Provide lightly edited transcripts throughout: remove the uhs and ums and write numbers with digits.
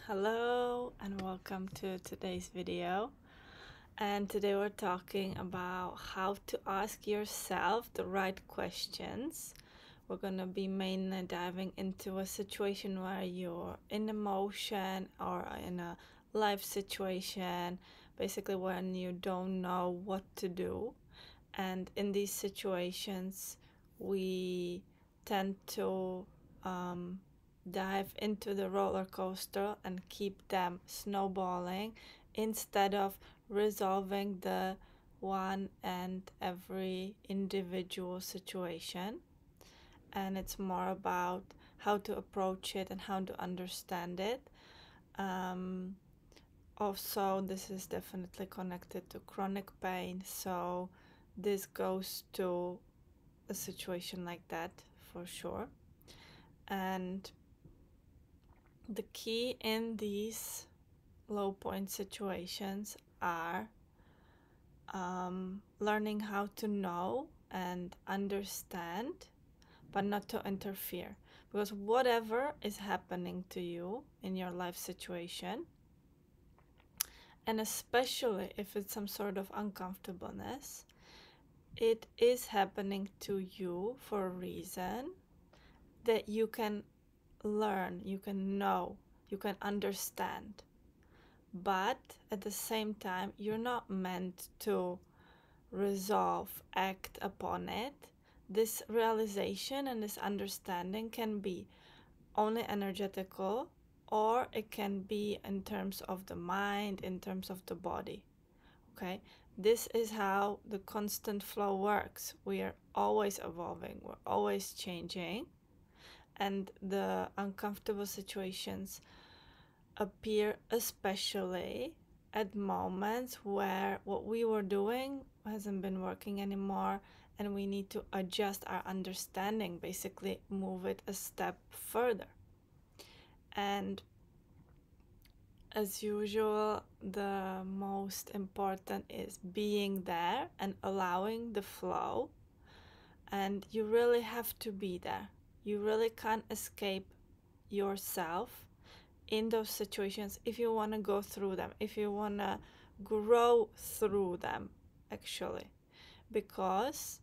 Hello and welcome to today's video. And today we're talking about how to ask yourself the right questions. We're going to be mainly diving into a situation where you're in emotion or in a life situation, basically when you don't know what to do. And in these situations, we tend to dive into the roller coaster and keep them snowballing instead of resolving the one and every individual situation. And it's more about how to approach it and how to understand it. Also, this is definitely connected to chronic pain, so this goes to a situation like that for sure. And the key in these low point situations are learning how to know and understand, but not to interfere. Because whatever is happening to you in your life situation, and especially if it's some sort of uncomfortableness, it is happening to you for a reason that you can learn, you can know, you can understand. But at the same time, you're not meant to resolve, act upon it. This realization and this understanding can be only energetical, or it can be in terms of the mind, in terms of the body. Okay, this is how the constant flow works. We are always evolving, we're always changing, and the uncomfortable situations appear especially at moments where what we were doing hasn't been working anymore and we need to adjust our understanding, basically move it a step further. And as usual, the most important is being there and allowing the flow. And you really have to be there. You really can't escape yourself in those situations if you want to go through them, if you want to grow through them, actually. Because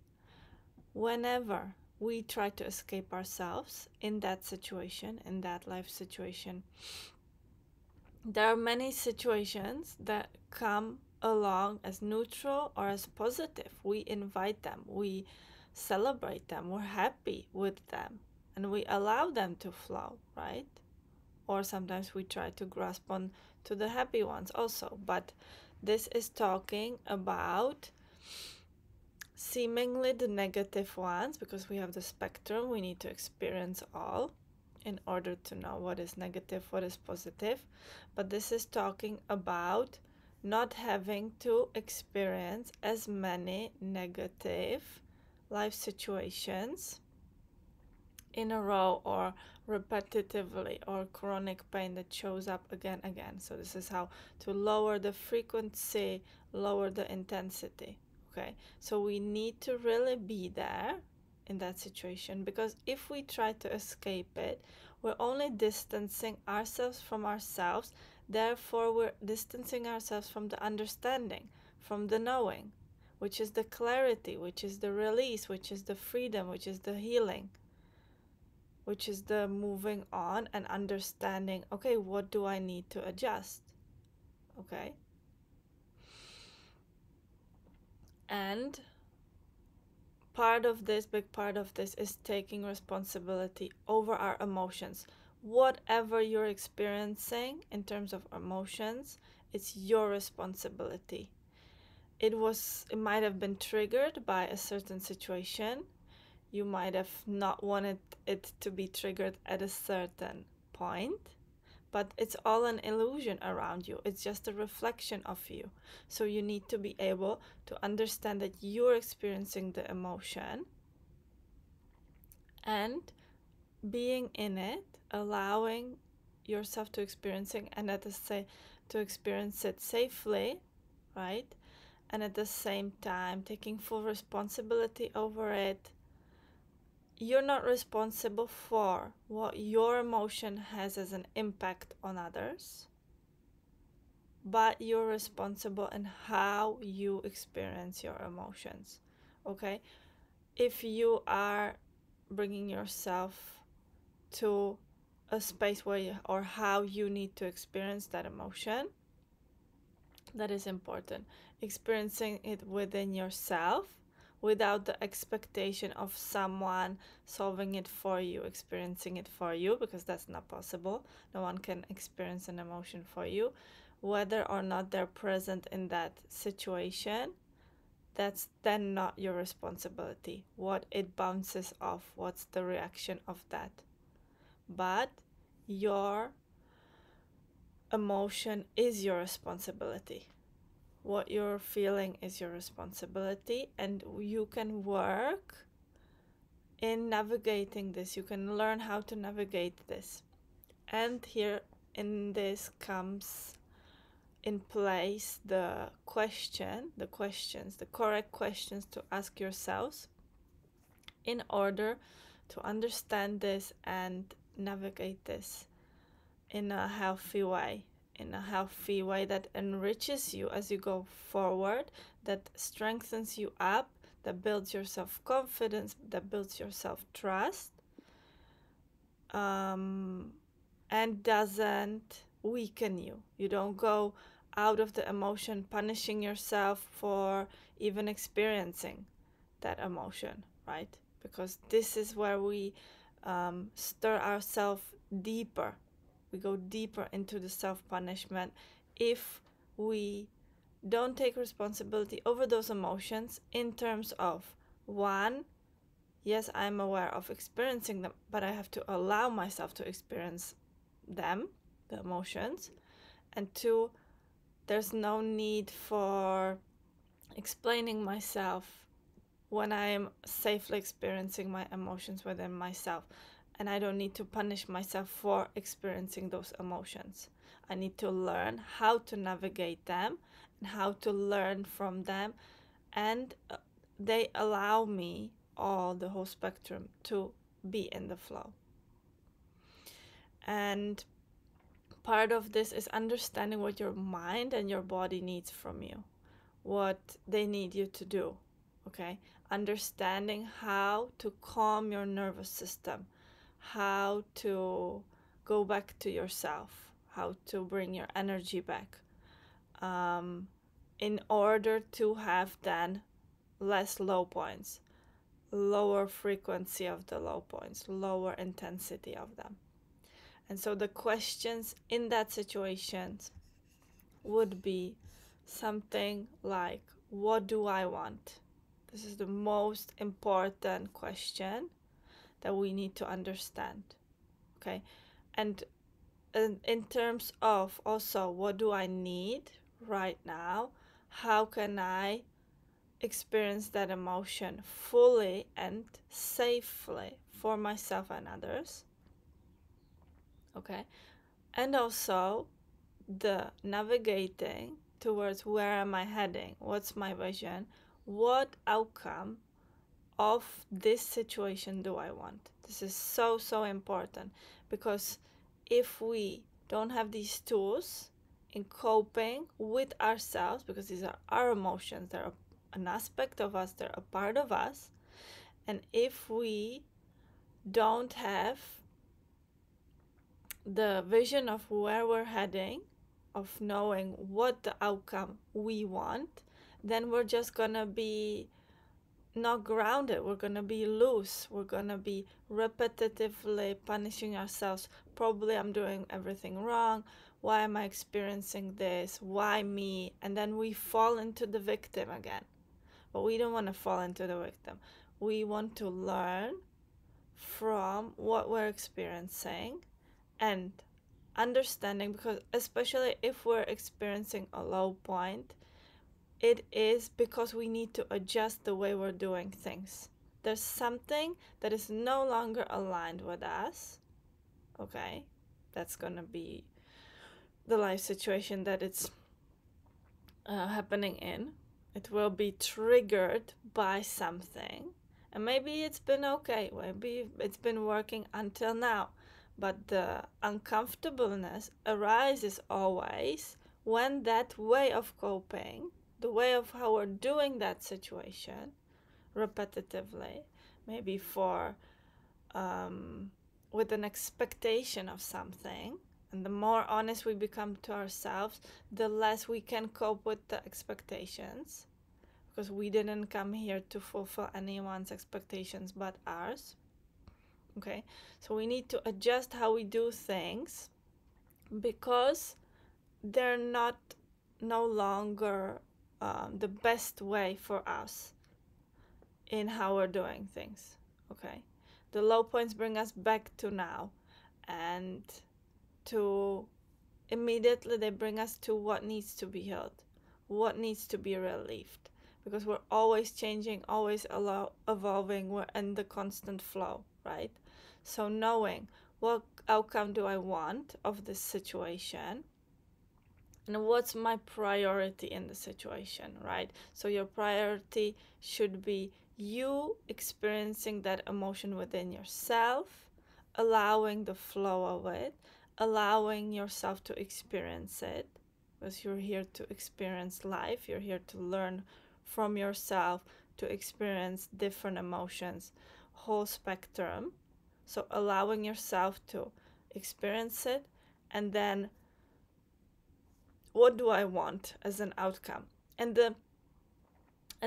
whenever we try to escape ourselves in that situation, in that life situation, there are many situations that come along as neutral or as positive. We invite them, we celebrate them, we're happy with them, and we allow them to flow, right? Or sometimes we try to grasp on to the happy ones also. But this is talking about seemingly the negative ones, because we have the spectrum, we need to experience all in order to know what is negative, what is positive. But this is talking about not having to experience as many negative life situations in a row or repetitively, or chronic pain that shows up again. So this is how to lower the frequency, lower the intensity. Okay, so we need to really be there in that situation, because if we try to escape it, we're only distancing ourselves from ourselves. Therefore, we're distancing ourselves from the understanding, from the knowing, which is the clarity, which is the release, which is the freedom, which is the healing, which is the moving on and understanding, okay, what do I need to adjust? Okay. And big part of this is taking responsibility over our emotions. Whatever you're experiencing in terms of emotions, it's your responsibility. It might have been triggered by a certain situation. You might have not wanted it to be triggered at a certain point, but it's all an illusion around you. It's just a reflection of you. So you need to be able to understand that you're experiencing the emotion and being in it, allowing yourself to experiencing, and to experience it safely, right? And at the same time taking full responsibility over it, you're not responsible for what your emotion has as an impact on others, but you're responsible in how you experience your emotions. Okay? If you are bringing yourself to a space where you, or how you need to experience that emotion, that is important. Experiencing it within yourself without the expectation of someone solving it for you, experiencing it for you, because that's not possible. No one can experience an emotion for you. Whether or not they're present in that situation, that's then not your responsibility. What it bounces off, what's the reaction of that. But your emotion is your responsibility. What you're feeling is your responsibility, and you can work in navigating this. You can learn how to navigate this. And here in this comes in place the correct questions to ask yourselves in order to understand this and navigate this in a healthy way, that enriches you as you go forward, that strengthens you up, that builds your self-confidence, that builds your self-trust, and doesn't weaken you. You don't go out of the emotion punishing yourself for even experiencing that emotion, right? Because this is where we stir ourselves deeper. We go deeper into the self-punishment if we don't take responsibility over those emotions in terms of, one, yes, I'm aware of experiencing them, but I have to allow myself to experience them, the emotions. And two, there's no need for explaining myself when I am safely experiencing my emotions within myself. And I don't need to punish myself for experiencing those emotions. I need to learn how to navigate them and how to learn from them. And they allow me, the whole spectrum, to be in the flow. And part of this is understanding what your mind and your body needs from you, what they need you to do, okay? Understanding how to calm your nervous system, how to go back to yourself, how to bring your energy back, in order to have then less low points, lower frequency of the low points, lower intensity of them. And so the questions in that situation would be something like, what do I want? This is the most important question that we need to understand, okay? And in terms of also, what do I need right now? How can I experience that emotion fully and safely for myself and others, okay? And also the navigating towards, where am I heading? What's my vision? What outcome of this situation do I want? This is so, so important, because if we don't have these tools in coping with ourselves, because these are our emotions, they're an aspect of us, they're a part of us, and if we don't have the vision of where we're heading, of knowing what the outcome we want, then we're just gonna be not grounded. We're gonna be loose. We're gonna be repetitively punishing ourselves. Probably I'm doing everything wrong. Why am I experiencing this? Why me? And then we fall into the victim again. But we don't want to fall into the victim. We want to learn from what we're experiencing and understanding, because especially if we're experiencing a low point, it is because we need to adjust the way we're doing things. There's something that is no longer aligned with us, okay? That's gonna be the life situation that it's happening in. It will be triggered by something, And maybe it's been okay, maybe it's been working until now. But the uncomfortableness arises always when that way of coping, the way of how we're doing that situation repetitively, maybe for with an expectation of something, and the more honest we become to ourselves, the less we can cope with the expectations, because we didn't come here to fulfill anyone's expectations but ours. Okay, so we need to adjust how we do things, because they're not no longer the best way for us in how we're doing things. Okay, the low points bring us back to now, and to immediately they bring us to what needs to be healed, what needs to be relieved, because we're always changing, always evolving, we're in the constant flow, right? So knowing what outcome do I want of this situation, and what's my priority in the situation, right? So your priority should be you experiencing that emotion within yourself, allowing the flow of it, allowing yourself to experience it, because you're here to experience life, you're here to learn from yourself, to experience different emotions, whole spectrum. So allowing yourself to experience it, and then what do I want as an outcome? And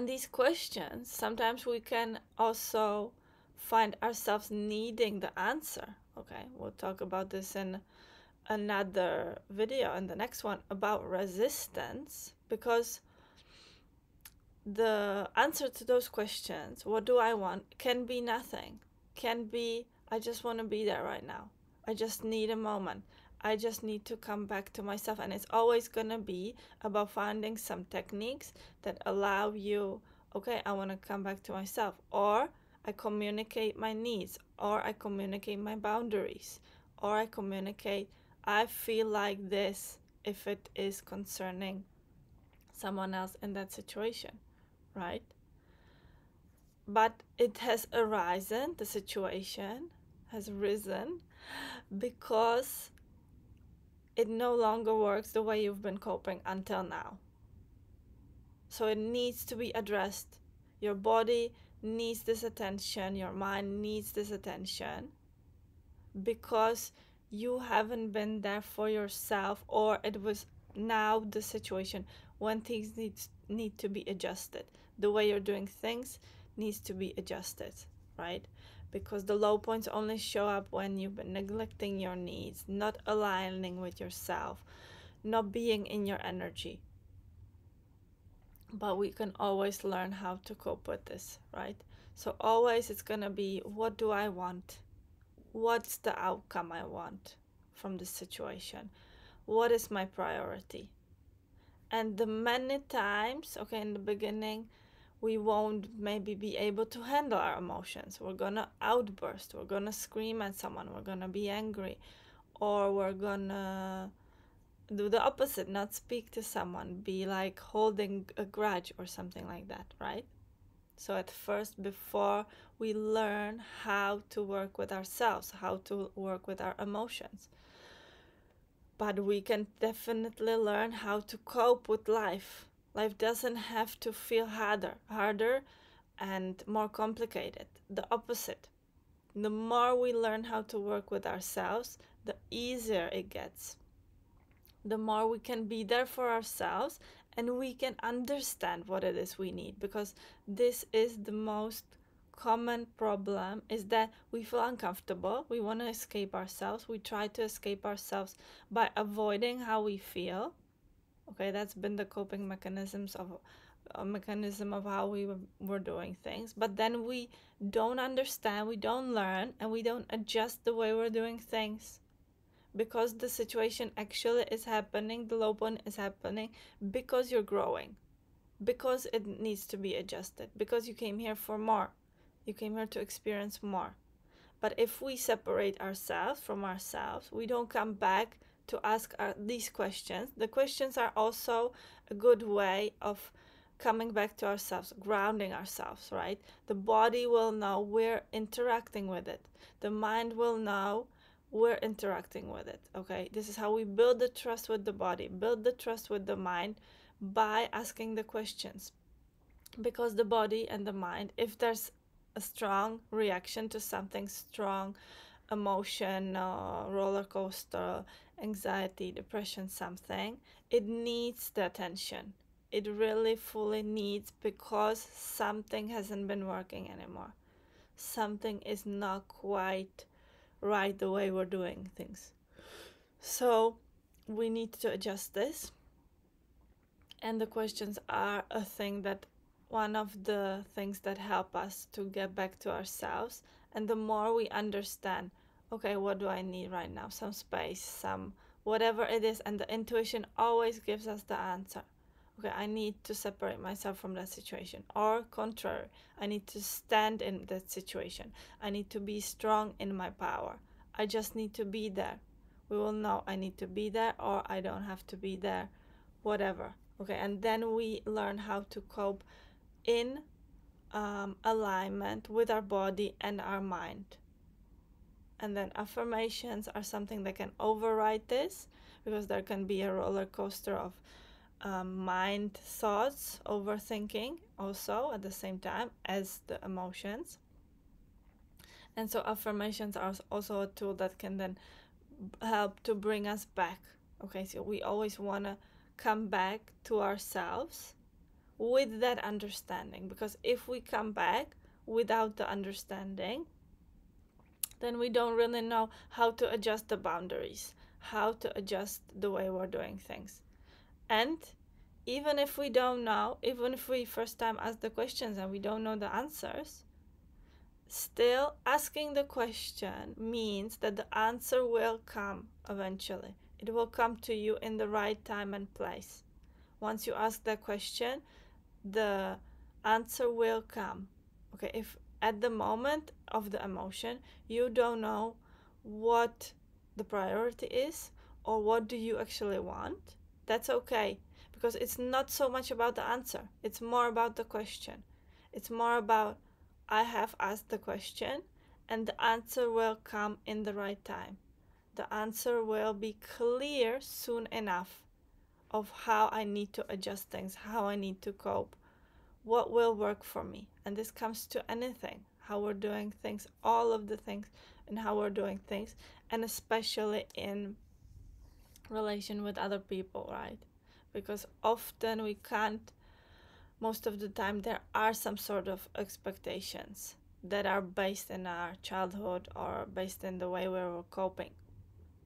these questions, sometimes we can also find ourselves needing the answer. Okay, we'll talk about this in another video, in the next one, about resistance, because the answer to those questions, what do I want, can be nothing. Can be, I just want to be there right now. I just need a moment. I just need to come back to myself. And it's always going to be about finding some techniques that allow you, okay, I want to come back to myself. Or I communicate my needs. Or I communicate my boundaries. Or I communicate, I feel like this, if it is concerning someone else in that situation, right? But it has arisen, the situation has risen, because it no longer works the way you've been coping until now. So it needs to be addressed. Your body needs this attention, your mind needs this attention, because you haven't been there for yourself, or it was now the situation when things need to be adjusted. The way you're doing things needs to be adjusted, right? Because the low points only show up when you've been neglecting your needs, not aligning with yourself, not being in your energy. But we can always learn how to cope with this, right? So always it's gonna be, what do I want? What's the outcome I want from this situation? What is my priority? And the many times, okay, in the beginning, we won't maybe be able to handle our emotions. We're gonna outburst, we're gonna scream at someone, we're gonna be angry, or we're gonna do the opposite, not speak to someone, be like holding a grudge or something like that, right? So at first, before we learn how to work with ourselves, how to work with our emotions, but we can definitely learn how to cope with life. Life doesn't have to feel harder and more complicated. The opposite. The more we learn how to work with ourselves, the easier it gets. The more we can be there for ourselves, and we can understand what it is we need, because this is the most common problem, is that we feel uncomfortable, we want to escape ourselves, we try to escape ourselves by avoiding how we feel. Okay, that's been the coping mechanism of how we were doing things. But then we don't understand, we don't learn, and we don't adjust the way we're doing things, because the situation actually is happening, the low point is happening because you're growing, because it needs to be adjusted, because you came here for more, you came here to experience more. But if we separate ourselves from ourselves, we don't come back to ask these questions. The questions are also a good way of coming back to ourselves, grounding ourselves, right? The body will know we're interacting with it. The mind will know we're interacting with it, okay? This is how we build the trust with the body, build the trust with the mind by asking the questions. Because the body and the mind, if there's a strong reaction to something, strong emotion, roller coaster, anxiety, depression, something, it needs the attention. It really fully needs, because something hasn't been working anymore. Something is not quite right the way we're doing things. So we need to adjust this. And the questions are a thing that, one of the things that help us to get back to ourselves. And the more we understand, okay, what do I need right now? Some space, some whatever it is. And the intuition always gives us the answer. Okay, I need to separate myself from that situation. Or contrary, I need to stand in that situation. I need to be strong in my power. I just need to be there. We will know I need to be there, or I don't have to be there, whatever. Okay, and then we learn how to cope in alignment with our body and our mind. And then affirmations are something that can override this, because there can be a roller coaster of mind thoughts, overthinking also at the same time as the emotions. And so affirmations are also a tool that can then help to bring us back. Okay, so we always want to come back to ourselves with that understanding, because if we come back without the understanding, then we don't really know how to adjust the boundaries, how to adjust the way we're doing things. And even if we don't know, even if we first time ask the questions and we don't know the answers, still asking the question means that the answer will come eventually. It will come to you in the right time and place. Once you ask that question, the answer will come. Okay, if at the moment of the emotion you don't know what the priority is or what do you actually want, that's okay, because it's not so much about the answer, it's more about the question. It's more about, I have asked the question and the answer will come in the right time. The answer will be clear soon enough of how I need to adjust things, how I need to cope, what will work for me. And this comes to anything, how we're doing things, all of the things, and how we're doing things, and especially in relation with other people, right? Because often we can't, most of the time, there are some sort of expectations that are based in our childhood or based in the way we were coping,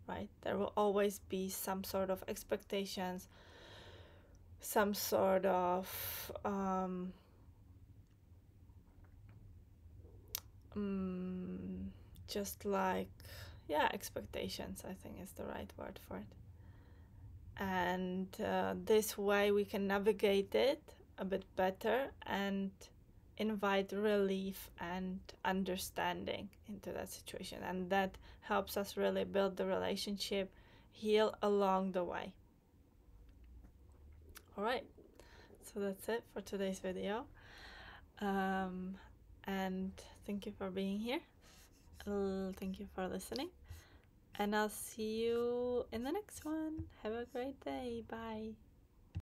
right? There will always be some sort of expectations, some sort of just like, yeah, expectations, I think is the right word for it. And this way we can navigate it a bit better and invite relief and understanding into that situation. And that helps us really build the relationship, heal along the way. All right, so that's it for today's video. And thank you for being here. Thank you for listening. And I'll see you in the next one. Have a great day. Bye.